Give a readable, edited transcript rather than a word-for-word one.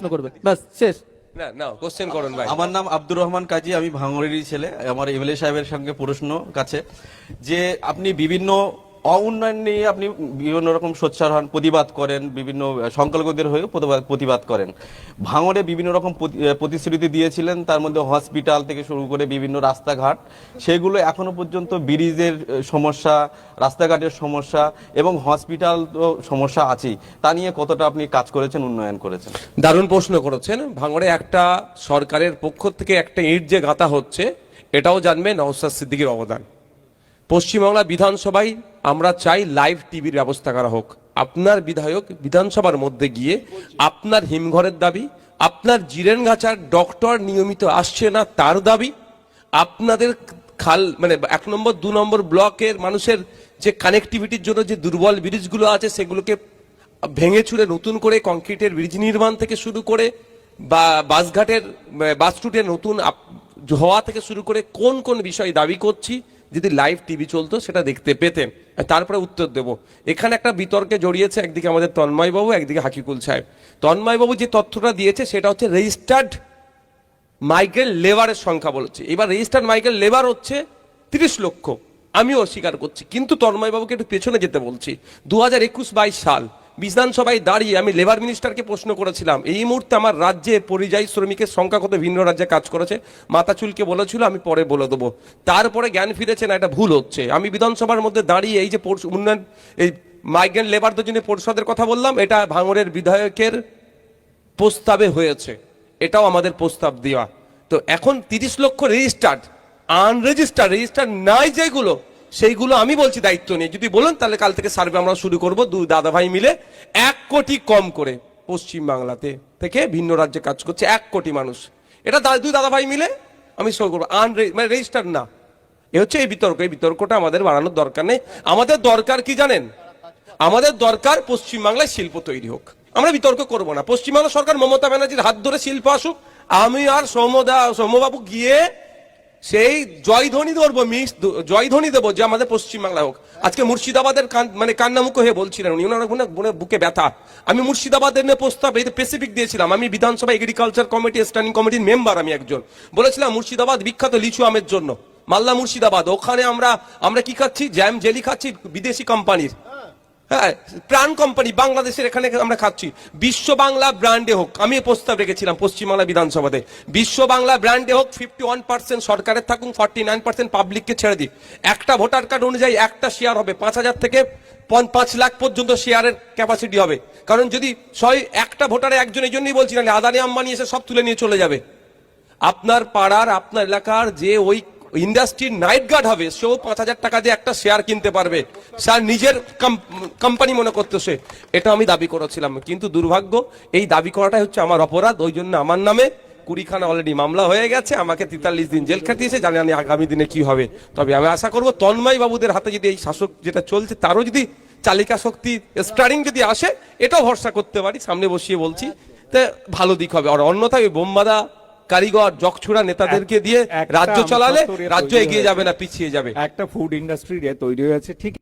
প্রশ্ন করবে, ব্যাস শেষ। না না, কোশ্চেন করুন ভাই। আমার নাম আব্দুর রহমান কাজী, আমি ভাঙড়েরই ছেলে। আমার এমএলএ সাহেবের সঙ্গে প্রশ্ন কাছে যে আপনি বিভিন্ন অউন্নয়ন নিয়ে আপনি বিভিন্ন রকম সোচ্চার হন, প্রতিবাদ করেন, বিভিন্ন সংখ্যালঘুদের হয়েও প্রতিবাদ করেন। ভাঙড়ে বিভিন্ন রকম প্রতিশ্রুতি দিয়েছিলেন, তার মধ্যে হসপিটাল থেকে শুরু করে বিভিন্ন রাস্তাঘাট, সেগুলো এখনো পর্যন্ত ব্রিজের সমস্যা, রাস্তাঘাটের সমস্যা এবং হসপিটাল তো সমস্যা আছেই। তা নিয়ে কতটা আপনি কাজ করেছেন, উন্নয়ন করেছেন? দারুণ প্রশ্ন করেছেন। ভাঙড়ে একটা সরকারের পক্ষ থেকে একটা ইট যে গাঁথা হচ্ছে, এটাও জানবে নওশাদ সিদ্দিকীর অবদান। পশ্চিমবাংলা বিধানসভায় আমরা চাই লাইভ টিভির ব্যবস্থা করা হোক। আপনার বিধায়ক বিধানসভার মধ্যে গিয়ে আপনার হিমঘরের দাবি, আপনার জিরেনগাছার ডক্টর নিয়মিত আসছে না তার দাবি, আপনাদের খাল মানে 1 নম্বর 2 নম্বর ব্লকের মানুষের যে কানেক্টিভিটির জন্য যে দুর্বল ব্রিজগুলো আছে সেগুলোকে ভেঙে চুরে নতুন করে কংক্রিটের ব্রিজ নির্মাণ থেকে শুরু করে বা বাসঘাটের বাস রুটের নতুন হওয়া থেকে শুরু করে কোন কোন বিষয় দাবি করছি, যদি লাইভ টিভি চলতো সেটা দেখতে পেতেন, তারপরে উত্তর দেব। এখানে একটা বিতর্কে জড়িয়েছে একদিকে আমাদের তন্ময়বাবু, একদিকে হাকিকুল সাহেব। তন্ময়বাবু যে তথ্যটা দিয়েছে সেটা হচ্ছে রেজিস্টার্ড মাইগ্রেন্ট লেবারের সংখ্যা বলেছে। এবার রেজিস্টার্ড মাইগ্রেন্ট লেবার হচ্ছে 30 লক্ষ, আমিও অস্বীকার করছি, কিন্তু তন্ময়বাবুকে একটু পেছনে যেতে বলছি। 2021-22 সাল বিধানসভায় দাঁড়িয়ে আমি লেবার মিনিস্টারকে প্রশ্ন করেছিলাম, এই মুহূর্তে আমার রাজ্যে পরিযায়ী শ্রমিকের সংখ্যা কত ভিন্ন রাজ্যে কাজ করেছে? মাথা চুলকে বলেছিল আমি পরে বলে দেবো। তারপরে জ্ঞান ফিরেছে না এটা ভুল হচ্ছে। আমি বিধানসভার মধ্যে দাঁড়িয়ে এই যে উন্নয়ন, এই মাইগ্রেন্ট লেবারদের জন্য পরিষদের কথা বললাম, এটা ভাঙড়ের বিধায়কের প্রস্তাবে হয়েছে, এটাও আমাদের প্রস্তাব দেওয়া। তো এখন 30 লক্ষ রেজিস্টার্ড, আনরেজিস্টার্ড রেজিস্টার্ড নাই যেগুলো, সেইগুলো আমি বলছি দায়িত্ব নিয়ে, যদি বলেন তাহলে কাল থেকে সার্ভে আমরা শুরু করব। 2 দাদা ভাই মিলে 1 কোটি কম করে পশ্চিম বাংলাতে থেকে ভিন্ন রাজ্যে কাজ করছে 1 কোটি মানুষ, এটা 2 দাদা ভাই মিলে আমি শুরু করবো। মানে রেজিস্টার্ড না, এ হচ্ছে এই বিতর্ক। এই বিতর্কটা আমাদের বাড়ানোর দরকার নেই। আমাদের দরকার কি জানেন? আমাদের দরকার পশ্চিমবাংলায় শিল্প তৈরি হোক। আমরা বিতর্ক করব না। পশ্চিমবাংলা সরকার মমতা ব্যানার্জির হাত ধরে শিল্প আসুক, আমি আর সৌম্যবাবু গিয়ে সেই জয়ধ্বনি ধরবো, জয়ধ্বনি দেবো যে আমাদের পশ্চিমবাংলা হোক। আজকে মুর্শিদাবাদের মানে কান্নামুখ হয়ে বলছিলেন উনি, ওনার বুকে ব্যথা। আমি মুর্শিদাবাদের নিয়ে প্রস্তাব এই স্পেসিফিক দিয়েছিলাম। আমি বিধানসভা এগ্রিকালচার কমিটি স্ট্যান্ডিং কমিটির মেম্বার, আমি একজন। বলেছিলাম মুর্শিদাবাদ বিখ্যাত লিচু আমের জন্য, মালদা মুর্শিদাবাদ, ওখানে আমরা কি খাচ্ছি? জ্যাম জেলি খাচ্ছি বিদেশি কোম্পানির, হ্যাঁ প্রাণ কোম্পানি, বাংলাদেশের এখানে আমরা খাচ্ছি। বিশ্ব বাংলা ব্র্যান্ডে হোক, আমি প্রস্তাব রেখেছিলাম পশ্চিমবাংলা বিধানসভাতে। বিশ্ব বাংলা ব্র্যান্ডে হোক, 51% সরকারের থাকুন, 49% পাবলিককে ছেড়ে দিই। একটা ভোটার কার্ড অনুযায়ী একটা শেয়ার হবে, 5,000 থেকে 5 লাখ পর্যন্ত শেয়ারের ক্যাপাসিটি হবে। কারণ যদি একটা ভোটারে একজন, এই জন্যই বলছি, না আদানি আম্বানি এসে সব তুলে নিয়ে চলে যাবে। আপনার পাড়ার, আপনার এলাকার যে ওই ইন্ডাস্ট্রির নাইট গার্ড হবে, সেও 5,000 টাকা দিয়ে একটা শেয়ার কিনতে পারবে, স্যার নিজের কোম্পানি মনে করতে। সে এটা আমি দাবি করেছিলাম, কিন্তু দুর্ভাগ্য এই দাবি করাটাই হচ্ছে আমার অপরাধ। ওই জন্য আমার নামে 20খানা অলরেডি মামলা হয়ে গেছে, আমাকে 43 দিন জেল খাটিয়েছে। জানি আমি আগামী দিনে কি হবে। তবে আমি আশা করবো তন্ময় বাবুদের হাতে যদি এই শাসক যেটা চলছে তারও যদি চালিকা শক্তি স্টারিং যদি আসে, এটাও ভরসা করতে পারি, সামনে বসিয়ে বলছি, তা ভালো দিক হবে। আর অন্যথায় বোমবাদা কারিগর জগছুড়া নেতাদেরকে দিয়ে রাজ্য চালালে রাজ্য এগিয়ে যাবে না, পিছিয়ে যাবে। একটা ফুড ইন্ডাস্ট্রি তৈরি হয়েছে ঠিক